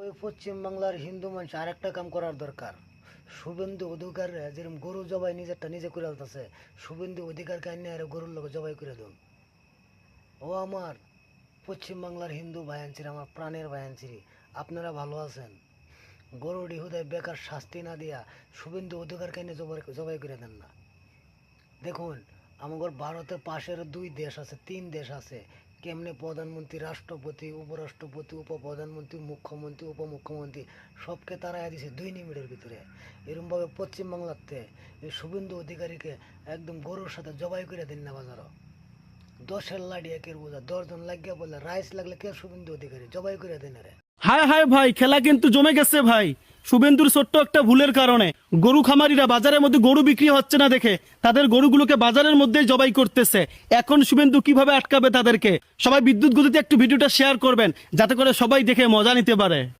ওই পশ্চিম বাংলার হিন্দু মানুষ আরেকটা কাম করার দরকার। শুভেন্দু অধিকার যেরকম গরু জবাই নিজেরটা নিজে করে আলতেছে, শুভেন্দু অধিকার কাহিনী আর গরুর লোক জবাই করে দেন। ও আমার পশ্চিম বাংলার হিন্দু ভাইয়ানছিরি, আমার প্রাণের ভাইয়ানছিরি, আপনারা ভালো আছেন? গরু ডিহুদায় বেকার শাস্তি না দিয়া শুভেন্দু অধিকার কাহিনী জবাই করে দেন না। দেখুন, আমাদের ভারতের পাশের দুই দেশ আছে, তিন দেশ আছে, কেমনে প্রধানমন্ত্রী, রাষ্ট্রপতি, উপরাষ্ট্রপতি, উপপ্রধানমন্ত্রী, মুখ্যমন্ত্রী, উপমুখ্যমন্ত্রী সবকে তারা দিছে 2 মিনিটের ভিতরে। এরকমভাবে পশ্চিমবাংলাতে এই শুভেন্দু অধিকারীকে একদম গরুর সাথে জবাই করে দিন না বাজারও। 10-এর লাঠি 1-এর বোঝা, 10 জন লাগিয়ে বললে রাইস লাগলে কে শুভেন্দু অধিকারী জবাই করে দিন রে। হায় হায় ভাই, খেলা কিন্তু জমে গেছে ভাই। শুভেন্দুর ছোট্ট একটা ভুলের কারণে গরু খামারিরা বাজারের মধ্যে গরু বিক্রি হচ্ছে না দেখে তাদের গরুগুলোকে বাজারের মধ্যেই জবাই করতেছে। এখন শুভেন্দু কিভাবে আটকাবে তাদেরকে? সবাই বিদ্যুৎ গতিতে একটু ভিডিওটা শেয়ার করবেন যাতে করে সবাই দেখে মজা নিতে পারে।